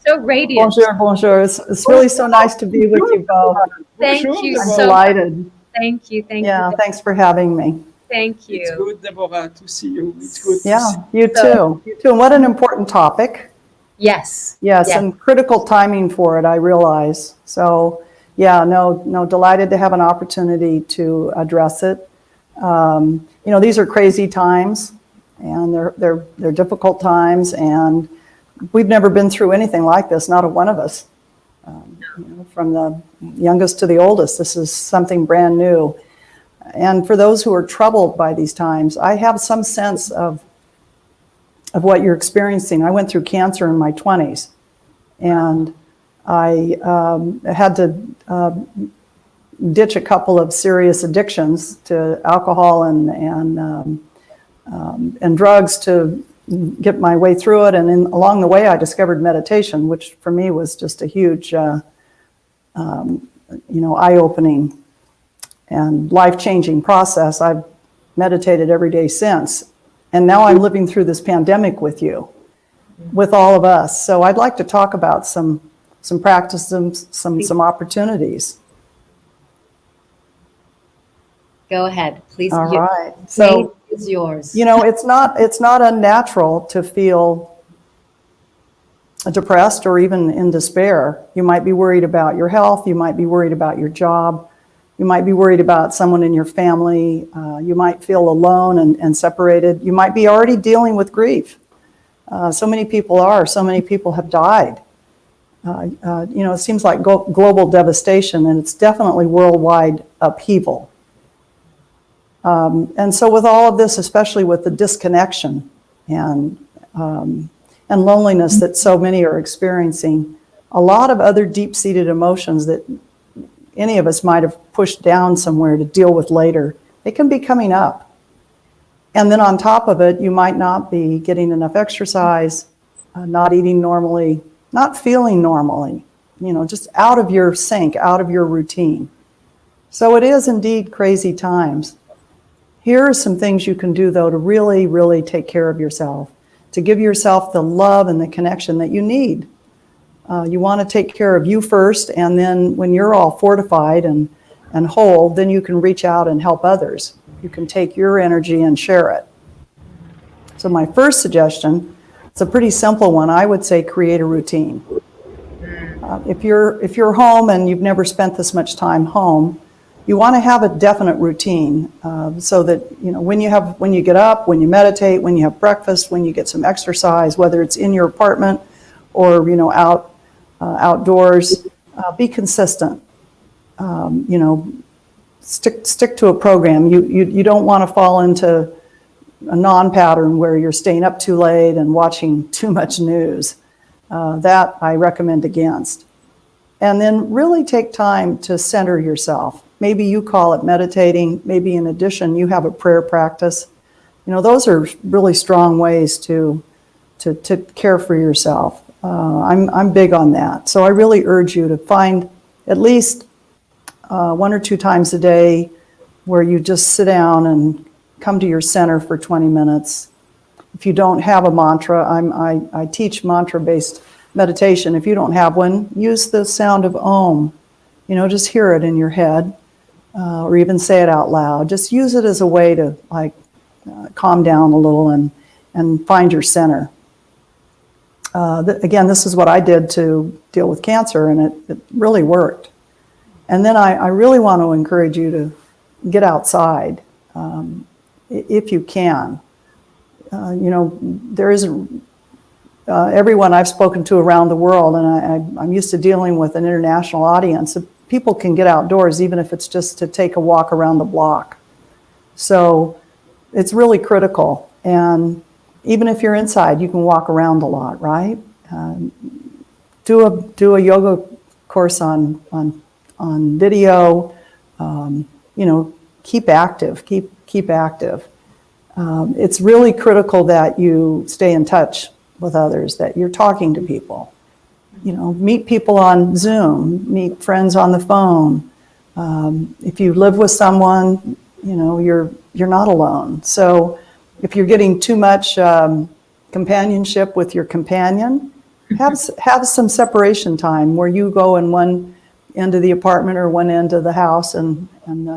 So radiant. Bonjour, bonjour. It's really so nice to be with you both. Thank you I'm so delighted. much. Thank you. Yeah, thanks for having me. Thank you. It's good, Deborah, to see you. It's good to Yeah, see you too. You too. And what an important topic. Yes. Yes, and critical timing for it, I realize. So, yeah, no, delighted to have an opportunity to address it. These are crazy times, and they're difficult times, and we've never been through anything like this, not a one of us. From the youngest to the oldest, this is something brand new. And for those who are troubled by these times, I have some sense of what you're experiencing. I went through cancer in my 20s, and I had to ditch a couple of serious addictions to alcohol and drugs to get my way through it. And along the way, I discovered meditation, which for me was just a huge, eye-opening and life-changing process. I've meditated every day since. And now I'm living through this pandemic with you, with all of us. So I'd like to talk about some practices, some opportunities. Go ahead, please. All right. So is yours. It's not unnatural to feel depressed or even in despair. You might be worried about your health. You might be worried about your job. You might be worried about someone in your family. You might feel alone and separated. You might be already dealing with grief. So many people are. So many people have died. It seems like global devastation, and it's definitely worldwide upheaval. And so with all of this, especially with the disconnection and loneliness that so many are experiencing, a lot of other deep-seated emotions that any of us might have pushed down somewhere to deal with later, they can be coming up. And then on top of it, you might not be getting enough exercise, not eating normally, not feeling normally, just out of your sync, out of your routine. So it is indeed crazy times. Here are some things you can do, though, to really, really take care of yourself, to give yourself the love and the connection that you need. You want to take care of you first, and then when you're all fortified and whole, then you can reach out and help others. You can take your energy and share it. So my first suggestion, it's a pretty simple one. I would say create a routine. If you're home and you've never spent this much time home, you want to have a definite routine so that when you get up, when you meditate, when you have breakfast, when you get some exercise, whether it's in your apartment or outdoors, be consistent. Stick to a program. You don't want to fall into a non-pattern where you're staying up too late and watching too much news. That I recommend against. And then really take time to center yourself. Maybe you call it meditating. Maybe in addition, you have a prayer practice. Those are really strong ways to care for yourself. I'm big on that. So I really urge you to find at least 1 or 2 times a day where you just sit down and come to your center for 20 minutes. If you don't have a mantra, I teach mantra-based meditation. If you don't have one, use the sound of Om. Just hear it in your head or even say it out loud. Just use it as a way to calm down a little and find your center. Again, this is what I did to deal with cancer, and it really worked. And then I really want to encourage you to get outside if you can. There isn't everyone I've spoken to around the world, and I'm used to dealing with an international audience. People can get outdoors even if it's just to take a walk around the block. So it's really critical. And even if you're inside, you can walk around a lot, right? Do a yoga course on video. Keep active. Keep active. It's really critical that you stay in touch with others, that you're talking to people. Meet people on Zoom, meet friends on the phone. If you live with someone, you're not alone. So if you're getting too much companionship with your companion, have some separation time where you go in one end of the apartment or one end of the house and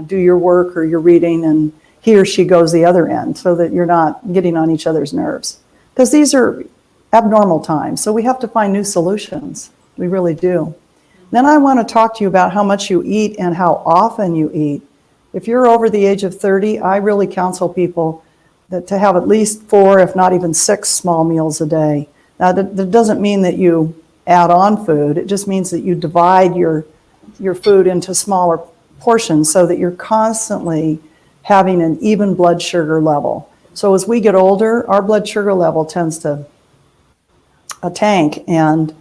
do your work or your reading, and he or she goes the other end, so that you're not getting on each other's nerves. Because these are abnormal times, so we have to find new solutions. We really do. Then I want to talk to you about how much you eat and how often you eat. If you're over the age of 30, I really counsel people that to have at least 4, if not even 6 small meals a day. Now, that doesn't mean that you add on food. It just means that you divide your food into smaller portions so that you're constantly having an even blood sugar level. So as we get older, our blood sugar level tends to tank, and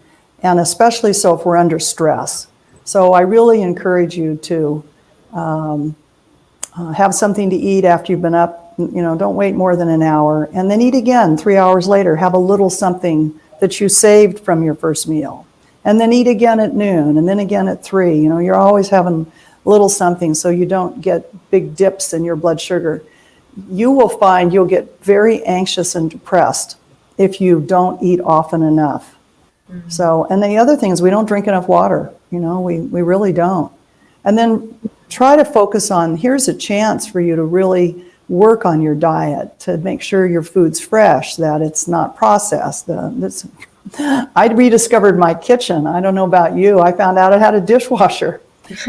especially so if we're under stress. So I really encourage you to have something to eat after you've been up. Don't wait more than an hour, and then eat again 3 hours later. Have a little something that you saved from your first meal, and then eat again at noon, and then again at 3. You're always having a little something so you don't get big dips in your blood sugar. You will find you'll get very anxious and depressed if you don't eat often enough. Mm-hmm. So, and the other thing is we don't drink enough water. We really don't. And then try to focus on, here's a chance for you to really work on your diet to make sure your food's fresh, that it's not processed. I rediscovered my kitchen. I don't know about you. I found out I had a dishwasher.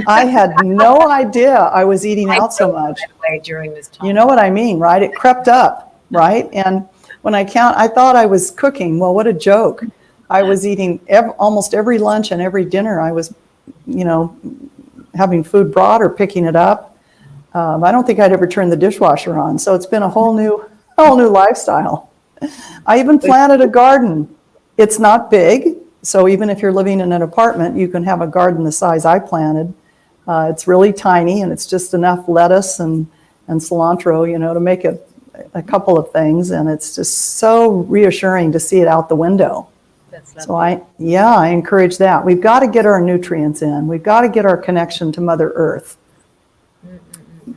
I had no idea I was eating out so much. During this time. You know what I mean, right? It crept up, right? And when I thought I was cooking. Well, what a joke. I was eating almost every lunch and every dinner. I was, having food brought or picking it up. I don't think I'd ever turned the dishwasher on. So it's been a whole new lifestyle. I even planted a garden. It's not big. So even if you're living in an apartment, you can have a garden the size I planted. It's really tiny, and it's just enough lettuce and cilantro, to make a couple of things. And it's just so reassuring to see it out the window. That's So I encourage that. We've got to get our nutrients in. We've got to get our connection to Mother Earth.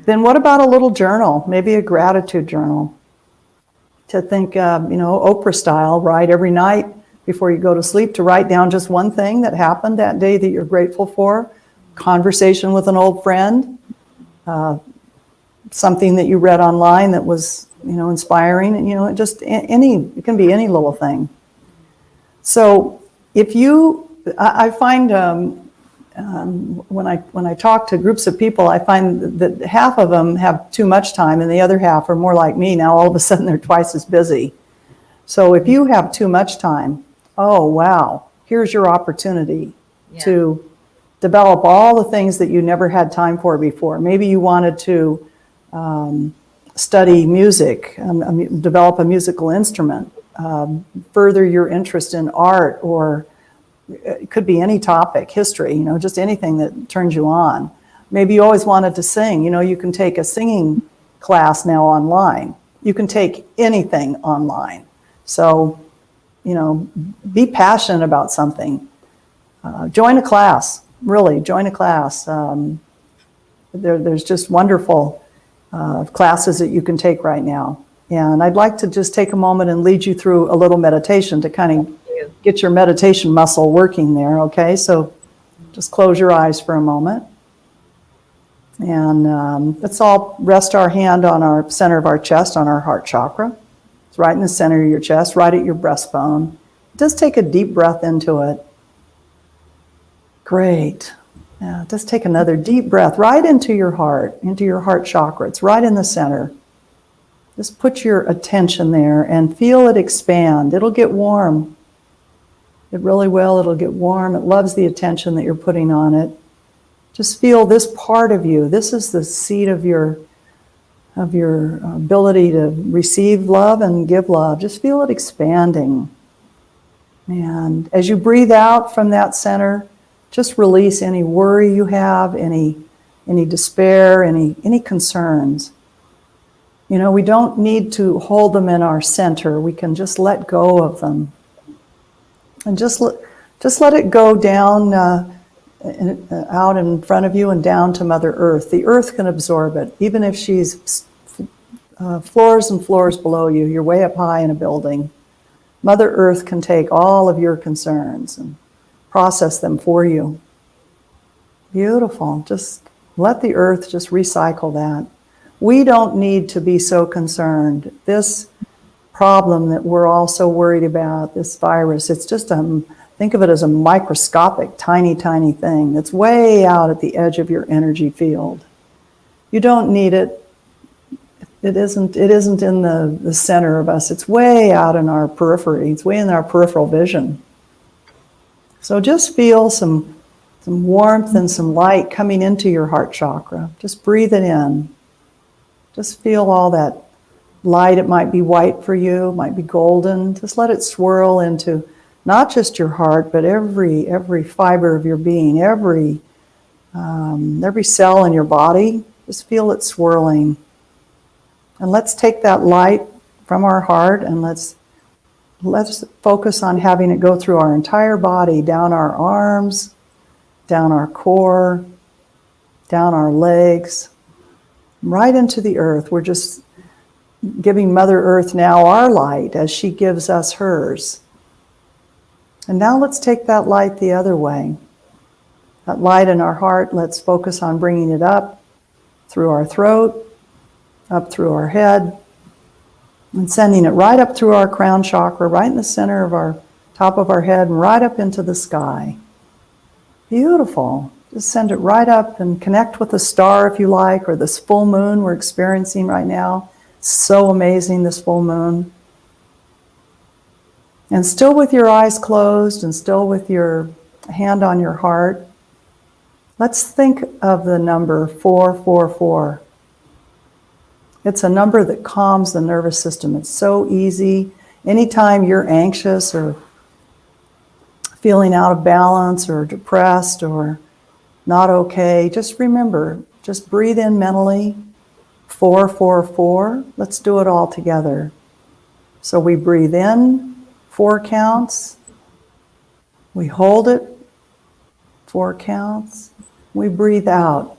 Then what about a little journal, maybe a gratitude journal? To think, Oprah style, write every night before you go to sleep, to write down just one thing that happened that day that you're grateful for, conversation with an old friend, something that you read online that was, inspiring, and, it can be any little thing. So I find when I talk to groups of people, I find that half of them have too much time and the other half are more like me. Now all of a sudden they're twice as busy. So if you have too much time, oh wow, here's your opportunity to develop all the things that you never had time for before. Maybe you wanted to study music, develop a musical instrument, further your interest in art, or it could be any topic, history, just anything that turns you on. Maybe you always wanted to sing. You can take a singing class now online. You can take anything online. So, be passionate about something. Join a class, really, join a class. There's just wonderful classes that you can take right now. And I'd like to just take a moment and lead you through a little meditation to kind of get your meditation muscle working there, okay? So just close your eyes for a moment. And let's all rest our hand on our center of our chest, on our heart chakra. It's right in the center of your chest, right at your breastbone. Just take a deep breath into it. Great. Yeah, just take another deep breath right into your heart chakra. It's right in the center. Just put your attention there and feel it expand. It'll get warm. It really will. It'll get warm. It loves the attention that you're putting on it. Just feel this part of you. This is the seat of your ability to receive love and give love. Just feel it expanding. And as you breathe out from that center, just release any worry you have, any despair, any concerns. We don't need to hold them in our center. We can just let go of them. And just let it go down out in front of you and down to Mother Earth. The Earth can absorb it, even if she's floors and floors below you. You're way up high in a building. Mother Earth can take all of your concerns and process them for you. Beautiful. Just let the earth just recycle that. We don't need to be so concerned. This problem that we're all so worried about, this virus, it's just think of it as a microscopic, tiny, tiny thing that's way out at the edge of your energy field. You don't need it. It isn't in the center of us. It's way out in our periphery. It's way in our peripheral vision. So just feel some warmth and some light coming into your heart chakra. Just breathe it in. Just feel all that light. It might be white for you, it might be golden. Just let it swirl into not just your heart, but every fiber of your being, every cell in your body. Just feel it swirling. And let's take that light from our heart and let's focus on having it go through our entire body, down our arms, down our core, down our legs, right into the earth. We're just giving Mother Earth now our light as she gives us hers. And now let's take that light the other way. That light in our heart, let's focus on bringing it up through our throat, up through our head, and sending it right up through our crown chakra, right in the center of our top of our head, and right up into the sky. Beautiful. Just send it right up and connect with the star if you like, or this full moon we're experiencing right now. So amazing, this full moon. And still with your eyes closed and still with your hand on your heart, let's think of the number 444. It's a number that calms the nervous system. It's so easy. Anytime you're anxious or feeling out of balance or depressed or not okay, just remember, just breathe in mentally, 444. Let's do it all together. So we breathe in 4 counts. We hold it 4 counts. We breathe out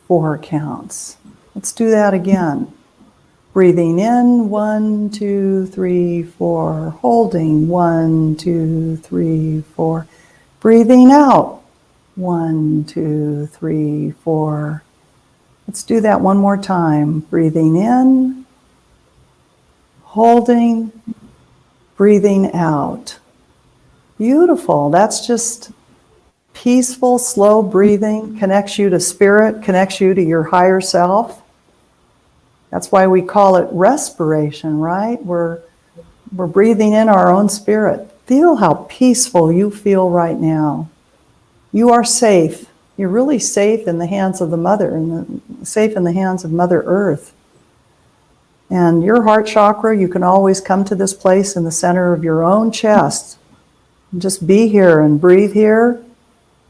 4 counts. Let's do that again. Breathing in, 1, 2, 3, 4. Holding, 1, 2, 3, 4. Breathing out, 1, 2, 3, 4. Let's do that one more time. Breathing in, holding, breathing out. Beautiful. That's just peaceful, slow breathing. Connects you to spirit, connects you to your higher self. That's why we call it respiration, right? We're breathing in our own spirit. Feel how peaceful you feel right now. You are safe. You're really safe in the hands of the Mother, and safe in the hands of Mother Earth. And your heart chakra, you can always come to this place in the center of your own chest. And just be here and breathe here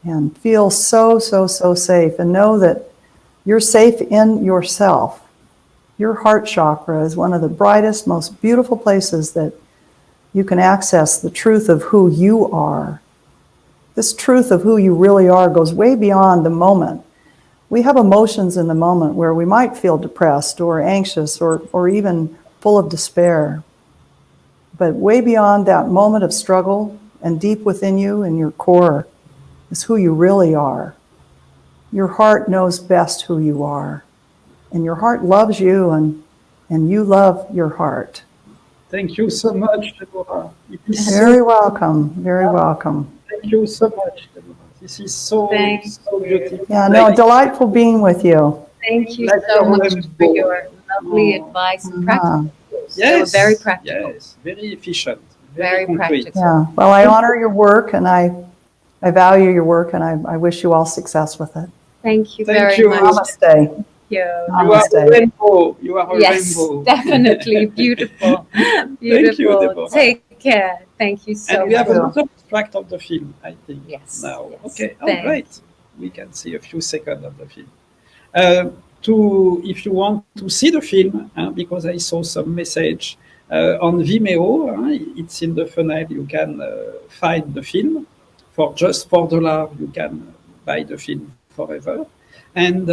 and feel so, so, so safe. And know that you're safe in yourself. Your heart chakra is one of the brightest, most beautiful places that you can access the truth of who you are. This truth of who you really are goes way beyond the moment. We have emotions in the moment where we might feel depressed or anxious or even full of despair. But way beyond that moment of struggle and deep within you in your core is who you really are. Your heart knows best who you are. And your heart loves you, and you love your heart. Thank you so much, Deborah. Very welcome. Very welcome. Thank you so much, Deborah. This is so beautiful. Yeah, no, delightful being with you. Thank you Like so your much for rainbow. your lovely advice and practice. They were very practical. Yes, very efficient. Very concrete. practical. Yeah. Well, I honor your work, and I value your work, and I wish you all success with it. Thank you Thank very you. much. Namaste. You. You are a rainbow. You are a Yes, rainbow. definitely. Beautiful. Beautiful. Deborah. Take care. Thank you so And we have much. another extract of the film, I think. Yes, Now, yes. okay. Oh, Thank great. We can see a few seconds of the film. If you want to see the film, because I saw some message on Vimeo, it's in the funnel. You can find the film for just $4. You can buy the film forever. And